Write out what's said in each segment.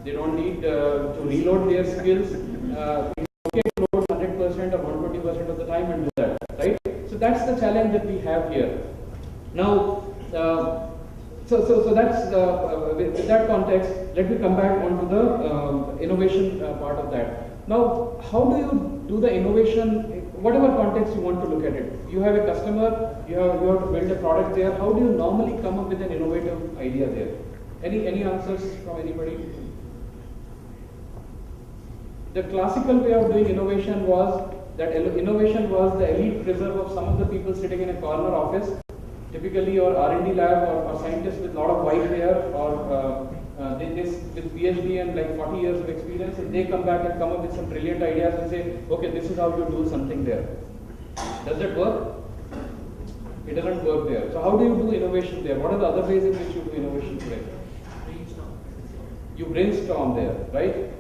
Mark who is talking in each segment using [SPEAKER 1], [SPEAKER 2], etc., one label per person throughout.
[SPEAKER 1] They don't need to reload their skills. It's okay to load 100% or 120% of the time and do that, right? So that's the challenge that we have here. Now, so that's with that context. Let me come back onto the innovation part of that. Now, how do you do the innovation? Whatever context you want to look at it. You have a customer. You have to build a product there. How do you normally come up with an innovative idea there? Any answers from anybody? The classical way of doing innovation was that innovation was the elite preserve of some of the people sitting in a corner office, typically your R&D lab or scientists with a lot of white hair or with PhD and like 40 years of experience, and they come back and come up with some brilliant ideas and say, okay, this is how you do something there. Does that work? It doesn't work there. So how do you do innovation there? What are the other ways in which you do innovation today? You brainstorm there, right?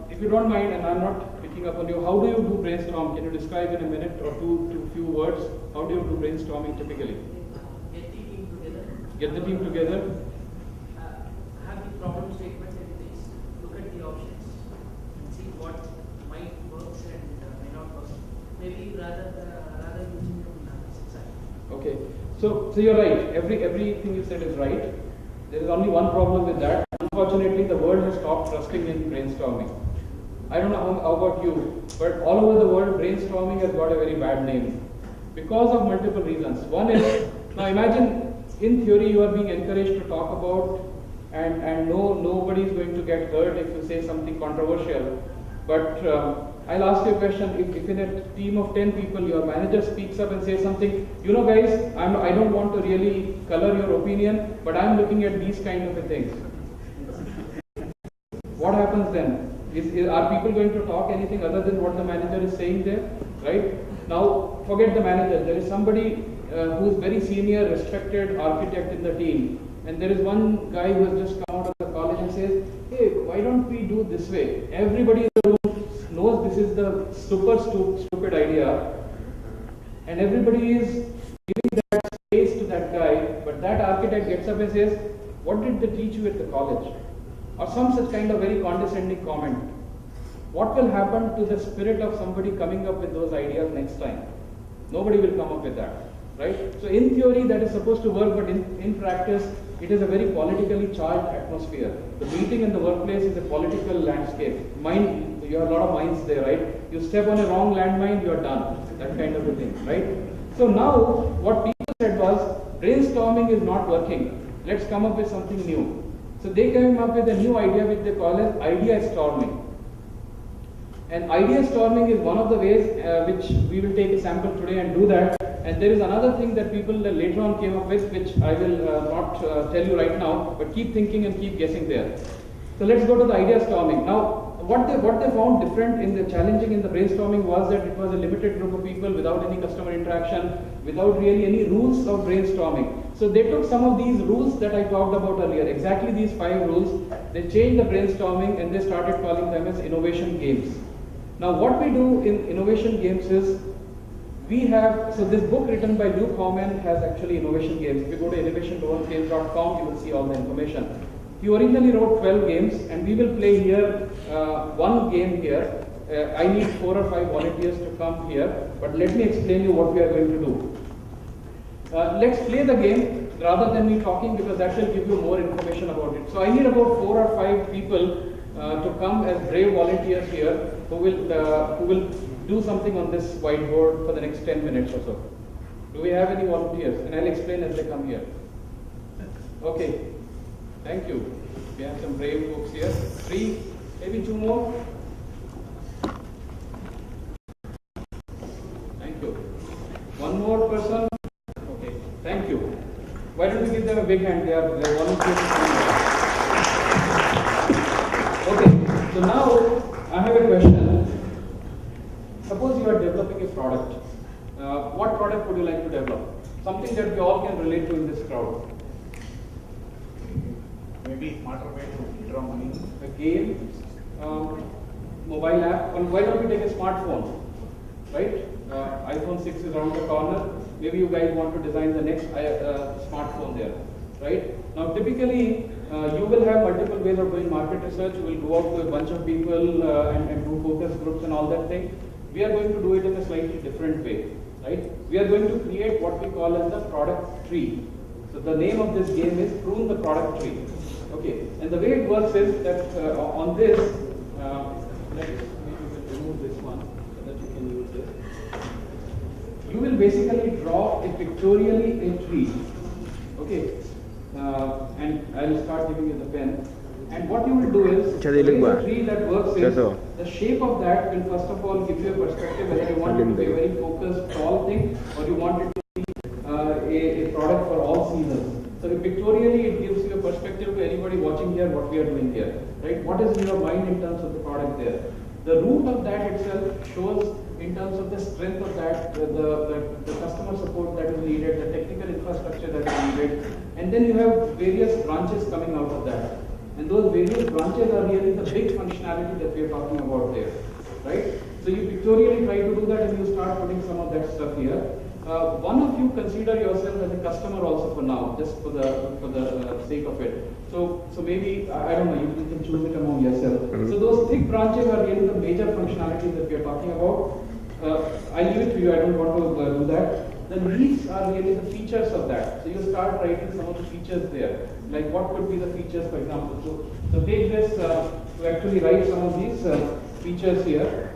[SPEAKER 1] If you don't mind, and I'm not picking up on you, how do you do brainstorm? Can you describe in a minute or two few words? How do you do brainstorming typically?
[SPEAKER 2] Get the team together.
[SPEAKER 1] Get the team together.
[SPEAKER 2] Have the problem statements in place. Look at the options and see what might work and may not work. Maybe rather using the side.
[SPEAKER 1] Okay. So you're right. Everything you said is right. There is only one problem with that. Unfortunately, the world has stopped trusting in brainstorming. I don't know how about you, but all over the world, brainstorming has got a very bad name because of multiple reasons. One is, now imagine, in theory, you are being encouraged to talk about, and nobody is going to get hurt if you say something controversial. But I'll ask you a question. If in a team of 10 people, your manager speaks up and says something, you know guys, I don't want to really color your opinion, but I'm looking at these kind of things. What happens then? Are people going to talk anything other than what the manager is saying there? Right? Now, forget the manager. There is somebody who is very senior, respected architect in the team. And there is one guy who has just come out of the college and says, hey, why don't we do this way? Everybody in the room knows this is the super stupid idea. And everybody is giving that space to that guy. But that architect gets up and says, what did they teach you at the college? Or some such kind of very condescending comment. What will happen to the spirit of somebody coming up with those ideas next time? Nobody will come up with that, right? So in theory that is supposed to work, but in practice it is a very politically charged atmosphere. The meeting in the workplace is a political landscape. You have a lot of minds there, right? You step on a wrong landmine, you are done. That kind of a thing, right? So now what people said was, brainstorming is not working. Let's come up with something new. So they came up with a new idea which they call as idea storming. And idea storming is one of the ways which we will take a sample today and do that. And there is another thing that people later on came up with, which I will not tell you right now, but keep thinking and keep guessing there. So let's go to the idea storming. Now, what they found different in the challenging in the brainstorming was that it was a limited group of people without any customer interaction, without really any rules of brainstorming. So they took some of these rules that I talked about earlier, exactly these 5 rules, they changed the brainstorming and they started calling them as innovation games. Now what we do in innovation games is, so this book written by Luke Homan has actually innovation games. If you go to innovation-games.com, you will see all the information. He originally wrote 12 games, and we will play here one game here. I need 4 or 5 volunteers to come here, but let me explain you what we are going to do. Let's play the game rather than me talking, because that will give you more information about it. So I need about 4 or 5 people to come as brave volunteers here who will do something on this whiteboard for the next 10 minutes or so. Do we have any volunteers? And I'll explain as they come here. Okay. Thank you. We have some brave folks here. 3, maybe 2 more. Thank you. 1 more person. Okay. Thank you. Why don't we give them a big hand? They are volunteers. Okay. So now I have a question. Suppose you are developing a product. What product would you like to develop? Something that we all can relate to in this crowd.
[SPEAKER 3] Maybe smarter way to withdraw money.
[SPEAKER 1] A game, mobile app. Why don't we take a smartphone? Right? iPhone 6 is around the corner. Maybe you guys want to design the next smartphone there. Right? Now typically, You will have multiple ways of doing market research. You will go out to a bunch of people and do focus groups and all that thing. We are going to do it in a slightly different way, right? We are going to create what we call as the product tree. So the name of this game is Prune the Product Tree. Okay, and the way it works is that on this, let's maybe remove this one so that you can use this. You will basically draw a pictorially a tree. Okay, and I will start giving you the pen. And what you will do is, the way the tree that works is, the shape of that will first of all give you a perspective whether you want it to be a very focused, tall thing, or you want it to be a product for all seasons. So pictorially, it gives you a perspective to anybody watching here what we are doing here, right? What is in your mind in terms of the product there? The root of that itself shows in terms of the strength of that, the customer support that is needed, the technical infrastructure that is needed, and then you have various branches coming out of that. And those various branches are really the big functionality that we are talking about there, right? So you pictorially try to do that and you start putting some of that stuff here. One of you consider yourself as a customer also for now, just for the sake of it. So maybe, I don't know, you can choose it among yourself. So those thick branches are really the major functionalities that we are talking about. I leave it to you, I don't want to do that. The leaves are really the features of that. So you start writing some of the features there. Like what could be the features, for example. So take this to actually write some of these features here.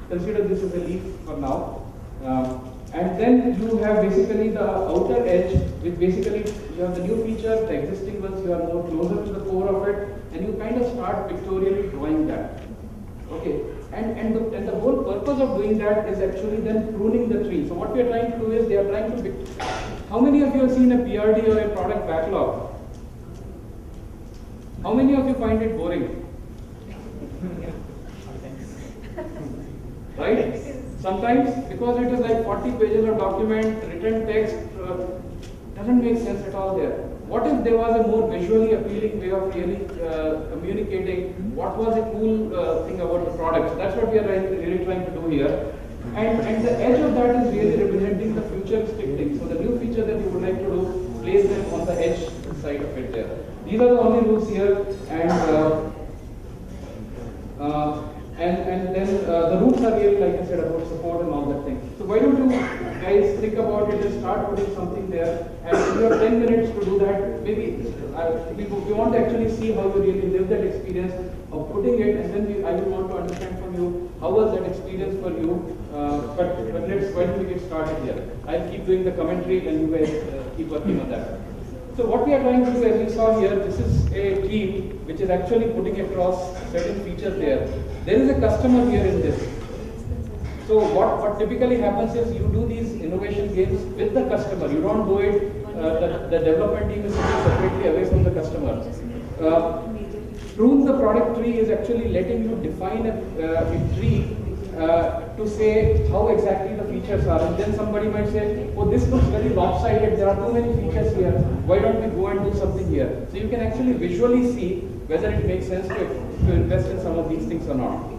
[SPEAKER 1] Consider this as a leaf for now. And then you have basically the outer edge, which basically you have the new feature, the existing ones, you are more closer to the core of it, and you kind of start pictorially drawing that. Okay, and the whole purpose of doing that is actually then pruning the tree. So what we are trying to do is, they are trying to pick. How many of you have seen a PRD or a product backlog? How many of you find it boring? Right? Sometimes, because it is like 40 pages of document, written text, doesn't make sense at all there. What if there was a more visually appealing way of really communicating what was a cool thing about the product? So that's what we are really trying to do here. And the edge of that is really representing the futuristic thing. So the new feature that you would like to do, place them on the edge side of it there. These are the only rules here, and then the roots are really, like I said, about support and all that thing. So why don't you guys think about it and start putting something there? And you have 10 minutes to do that. Maybe we want to actually see how you really live that experience of putting it, and then I will want to understand from you how was that experience for you. But why don't we get started here? I'll keep doing the commentary and you guys keep working on that. So what we are trying to do, as you saw here, this is a team which is actually putting across certain features there. There is a customer here in this. So what typically happens is, you do these innovation games with the customer. You don't do it, the development team is sitting separately away from the customer. Prune the product tree is actually letting you define a tree to say how exactly the features are, and then somebody might say, oh, this looks very lopsided, there are too many features here, why don't we go and do something here? So you can actually visually see whether it makes sense to invest in some of these things or not.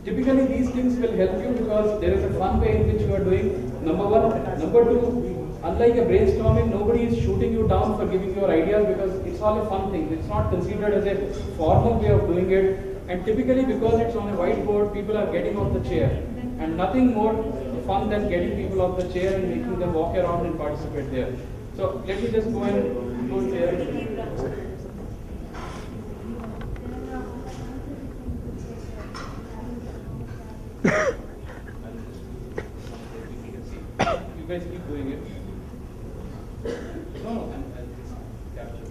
[SPEAKER 1] Typically these things will help you because there is a fun way in which you are doing, number one. Number two, unlike a brainstorming, nobody is shooting you down for giving your ideas, because it's all a fun thing. It's not considered as a formal way of doing it. And typically, because it's on a whiteboard, people are getting off the chair. And nothing more fun than getting people off the chair and making them walk around and participate there. So let me just go and go there. You guys keep doing it. No, I'll capture.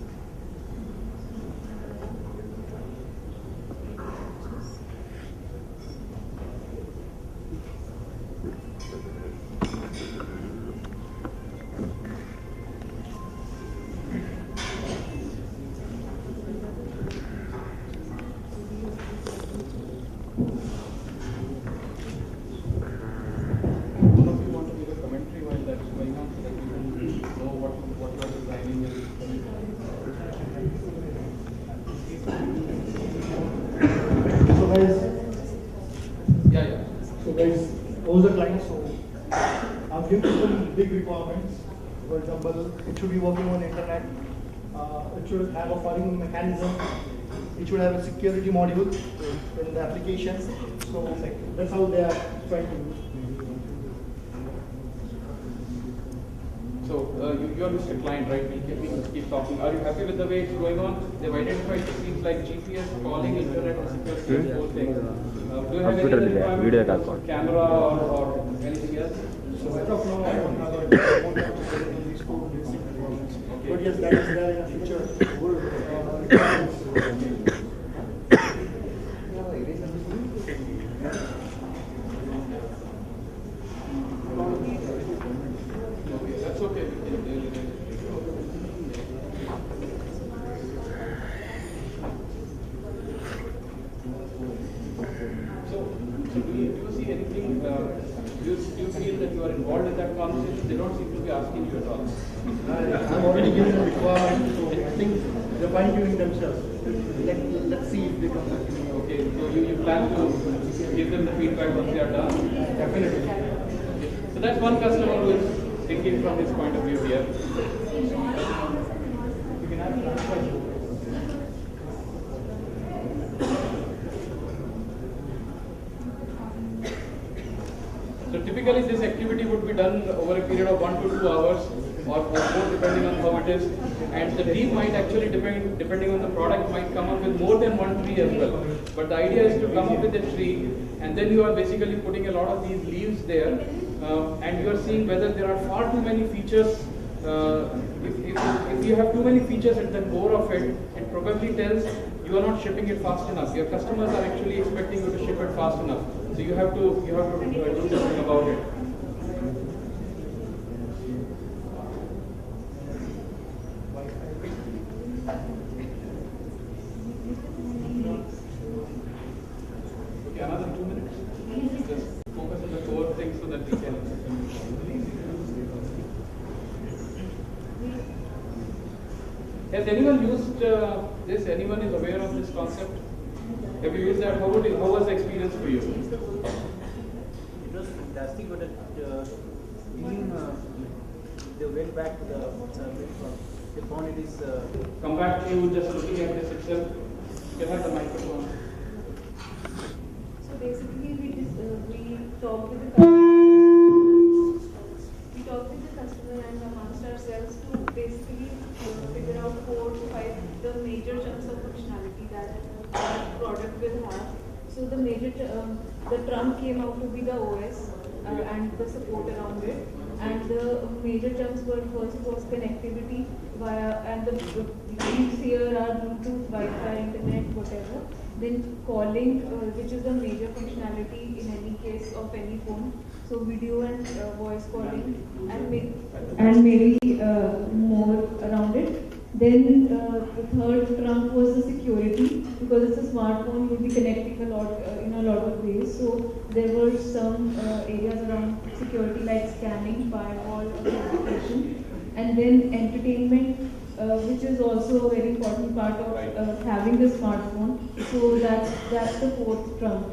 [SPEAKER 4] The client, so I'm giving some big requirements. For example, it should be working on internet. it should have a firing mechanism. It should have a security module in the application. So that's how they are trying to do.
[SPEAKER 1] So you're Mr. Client, right? We can keep talking. Are you happy with the way it's going on? They've identified it seems like GPS, calling, internet, and security, whole thing. Do you have any other requirements, camera or anything else?
[SPEAKER 4] So as of now, I don't have a these two basic requirements. But yes, that is there in the future.
[SPEAKER 1] Okay, that's okay. So, do you see anything? Do you feel that you are involved in that conversation? They don't seem to be asking you at all.
[SPEAKER 4] I'm already given the requirement, so I think they're fine tuning themselves. Let's see if they come back to me.
[SPEAKER 1] Okay, so you plan to give them the feedback once they are done?
[SPEAKER 4] Definitely.
[SPEAKER 1] So that's one customer who is thinking from his point of view here.
[SPEAKER 4] You can have transfer.
[SPEAKER 1] So typically this activity would be done over a period of 1 to 2 hours or more depending on how it is. And the team might actually, depending on the product, might come up with more than one tree as well. But the idea is to come up with a tree and then you are basically putting a lot of these leaves there and you are seeing whether there are far too many features. If you have too many features at the core of it, it probably tells you are not shipping it fast enough. Your customers are actually expecting you to ship it fast enough. So you have to do something about it. Okay, another 2 minutes. Just focus on the core things so that we can. Has anyone used this? Anyone is aware of this concept? Have you used that? How was the experience for you?
[SPEAKER 5] It was fantastic, but they went back to the platform. They found it is.
[SPEAKER 1] Come back to you just looking at this itself. You can have the microphone.
[SPEAKER 6] So basically, we talk with the customer and amongst ourselves to basically figure out 4 to 5 the major chunks of functionality that our product will have. So the major the trunk came out to be the OS and the support around it. And the major chunks were first was connectivity via, and the leaves here are Bluetooth, Wi-Fi, internet, whatever. Then calling, which is the major functionality in any case of any phone. So video and voice calling, and maybe more around it. Then the third trunk was the security, because it's a smartphone, you'll be connecting a lot in a lot of ways. So there were some areas around security like scanning, firewall, authentication, and then entertainment, which is also a very important part of having the smartphone. So that's the fourth trunk,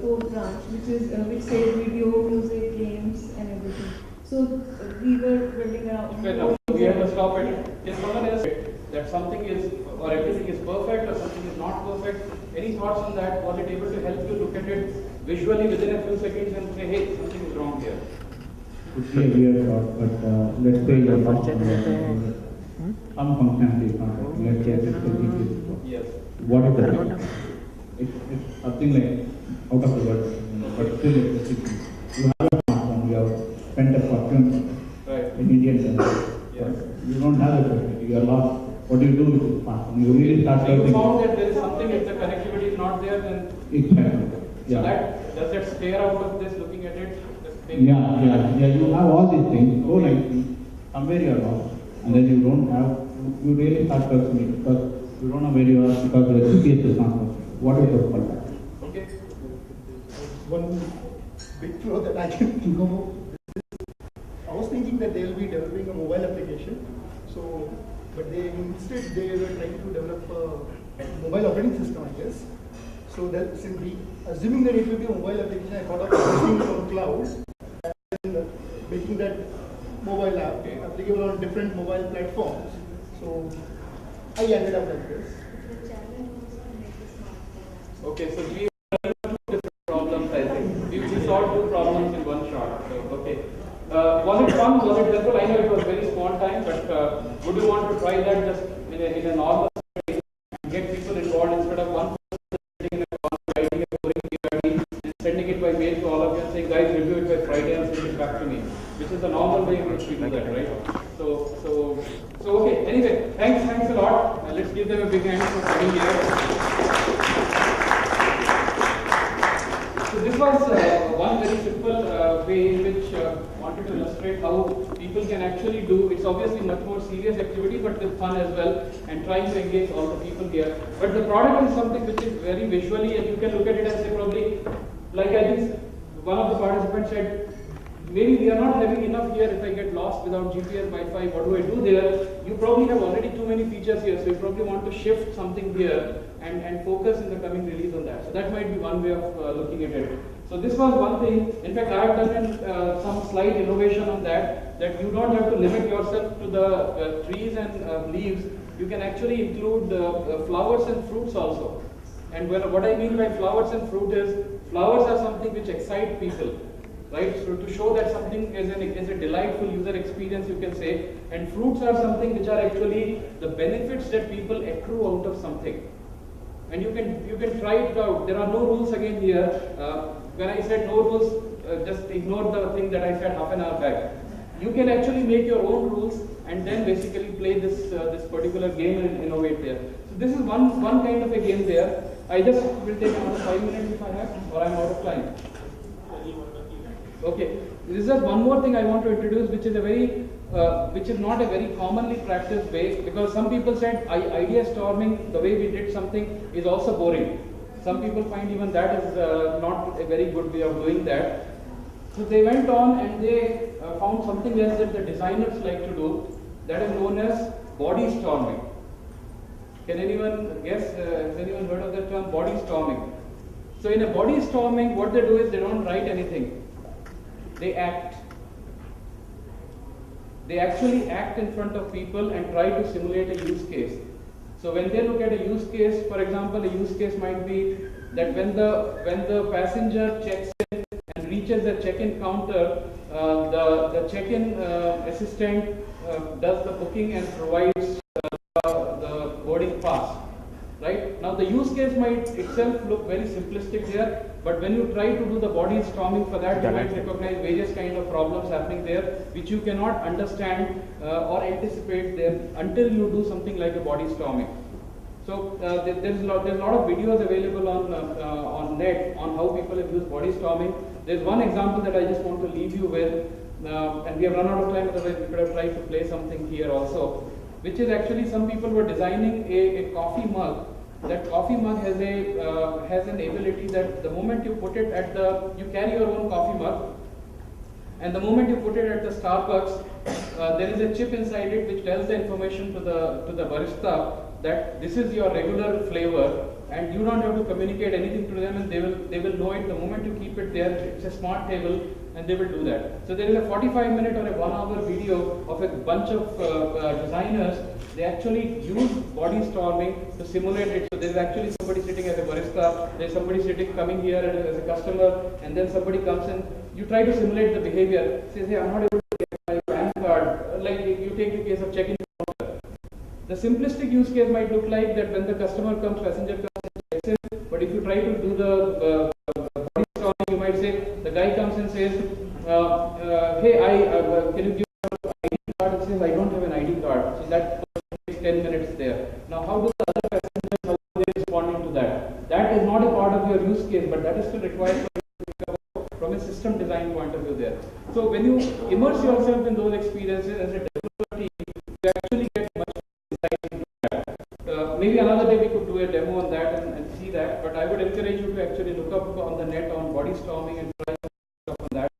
[SPEAKER 6] fourth branch, which says video, music, games, and everything. So we were building around.
[SPEAKER 1] Okay, now we have to stop it. Is someone else that something is or everything is perfect or something is not perfect? Any thoughts on that? Was it able to help you look at it visually within a few seconds and say, hey, something is wrong here?
[SPEAKER 7] Could be a weird thought, but let's say you're not some functionality is not working. Let's say this is
[SPEAKER 1] Yes.
[SPEAKER 7] what is the problem? It's something like out of the world, but still it's a system. You have a smartphone, you have spent a fortune in Indian country.
[SPEAKER 1] Yes.
[SPEAKER 7] You don't have a facility, you are lost. What do you do with the smartphone? You really start
[SPEAKER 1] So you
[SPEAKER 7] searching.
[SPEAKER 1] found that there is something, if the connectivity is not there, then
[SPEAKER 7] It's happening.
[SPEAKER 1] so that does that stare out of this looking at it? This thing?
[SPEAKER 7] Yeah. You have all these things, so nicely. Somewhere you are lost, and then you don't have. You really start searching it because you don't know where you are because the GPS is not working. What is your fault?
[SPEAKER 1] Okay.
[SPEAKER 4] One big flaw that I can think of. I was thinking that they will be developing a mobile application. So, but instead they were trying to develop a mobile operating system, I guess. So that simply assuming that it will be a mobile application, I thought of using it on cloud and making that mobile app applicable on different mobile platforms. So I ended up like this.
[SPEAKER 6] The challenge was to make the smartphone.
[SPEAKER 1] Okay, so we have two different problems, I think. We solved two problems in one shot. So, okay. Was it fun? Was it helpful? I know it was very small time, but would you want to try that just in a normal way and get people involved instead of one person sitting in a corner writing a boring PRD and sending it by mail to all of you and saying, guys, review it by Friday and send it back to me, which is the normal way in which we do that, right? So okay. Anyway, thanks a lot. Let's give them a big hand for coming here. So this was one very simple way in which wanted to illustrate how people can actually do. It's obviously much more serious activity, but with fun as well, and trying to engage all the people here. But the product is something which is very visually, and you can look at it and say probably, like I think one of the participants said, maybe we are not having enough here. If I get lost without GPS, Wi-Fi, what do I do there? You probably have already too many features here, so you probably want to shift something here and focus in the coming release on that. So that might be one way of looking at it. So this was one thing. In fact, I have done some slight innovation on that you don't have to limit yourself to the trees and leaves. You can actually include flowers and fruits also. And what I mean by flowers and fruit is, flowers are something which excite people. Right, so to show that something is a delightful user experience, you can say, and fruits are something which are actually the benefits that people accrue out of something, and you can try it out. There are no rules again here. When I said no rules, just ignore the thing that I said half an hour back. You can actually make your own rules and then basically play this particular game and innovate there. So this is one kind of a game there. I just will take another 5 minutes if I have, or I'm out of time. Okay, this is just one more thing I want to introduce, which is not a very commonly practiced way, because some people said idea storming, the way we did something, is also boring. Some people find even that is not a very good way of doing that. So they went on and they found something else that the designers like to do, that is known as body storming. Can anyone guess? Has anyone heard of that term, body storming? So in a body storming, what they do is they don't write anything. They act. They actually act in front of people and try to simulate a use case. So when they look at a use case, for example, a use case might be that when the passenger checks in and reaches the check-in counter, the check-in assistant does the booking and provides the boarding pass. Right? Now the use case might itself look very simplistic here, but when you try to do the body storming for that, you might recognize various kind of problems happening there, which you cannot understand or anticipate there until you do something like a body storming. So there's a lot of videos available on net on how people have used body storming. There's one example that I just want to leave you with, and we have run out of time, otherwise we could have tried to play something here also, which is actually some people were designing a coffee mug. That coffee mug has an ability that the moment you put it you carry your own coffee mug, and the moment you put it at the Starbucks, there is a chip inside it which tells the information to the barista that this is your regular flavor, and you don't have to communicate anything to them, and they will know it the moment you keep it there. It's a smart table, and they will do that. So there is a 45-minute or a 1-hour video of a bunch of designers. They actually use body storming to simulate it. So there is actually somebody sitting as a barista, there is somebody coming here as a customer, and then somebody comes in. You try to simulate the behavior. Says, hey, I'm not able to get my PAN card. Like you take the case of check-in counter. The simplistic use case might look like that when the customer comes, passenger comes and checks in. But if you try to do the body storming, you might say, the guy comes and says, hey, can you give me an ID card? And says, I don't have an ID card. So that takes 10 minutes there. Now, how do the other passengers, how are they responding to that? That is not a part of your use case, but that is still required from a system design point of view there. So when you immerse yourself in those experiences as a developer team, you actually get much insight into that. Maybe another day we could do a demo on that and see that, but I would encourage you to actually look up on the net on body storming and try stuff on that.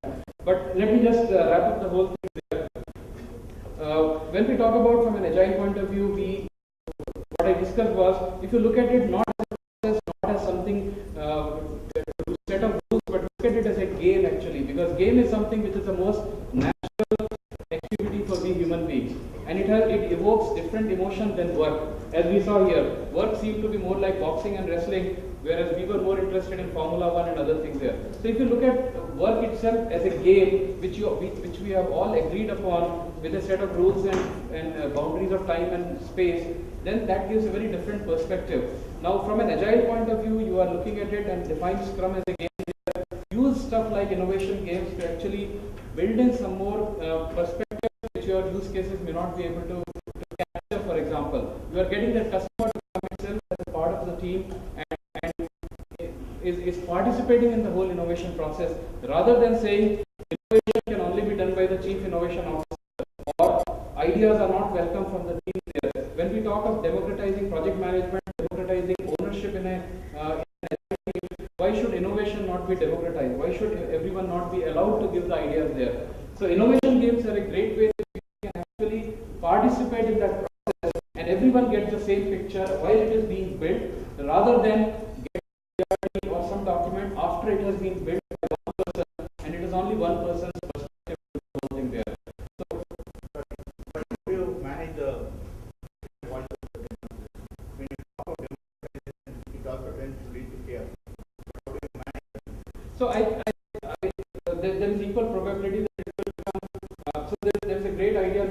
[SPEAKER 1] But let me just wrap up the whole thing there. When we talk about from an agile point of view, what I discussed was, if you look at it not as something set of rules, but look at it as a game actually, because game is something which is the most natural activity for we human beings, and it evokes different emotion than work. as we saw here, work seemed to be more like boxing and wrestling, whereas we were more interested in Formula One and other things there. So if you look at work itself as a game, which we have all agreed upon with a set of rules and boundaries of time and space, then that gives a very different perspective. Now, from an agile point of view, you are looking at it and define Scrum as a game. Use stuff like innovation games to actually build in some more perspective which your use cases may not be able to capture. For example, you are getting the customer to come itself as a part of the team and is participating in the whole innovation process, rather than saying innovation can only be done by the chief innovation officer or ideas are not welcome from the team there. When we talk of democratizing project management, democratizing ownership in a why should innovation not be democratized? Why should everyone not be allowed to give the ideas there? So innovation games are a great way that you can actually participate in that process and everyone gets the same picture while it is being built, rather than getting or some document after it has been built by one person and it is only one person's perspective holding there. So,
[SPEAKER 3] But how do you manage the when you talk about democratization, it also tends to lead to chaos. How do you manage that?
[SPEAKER 1] so there is equal probability that it will become. So there is a great idea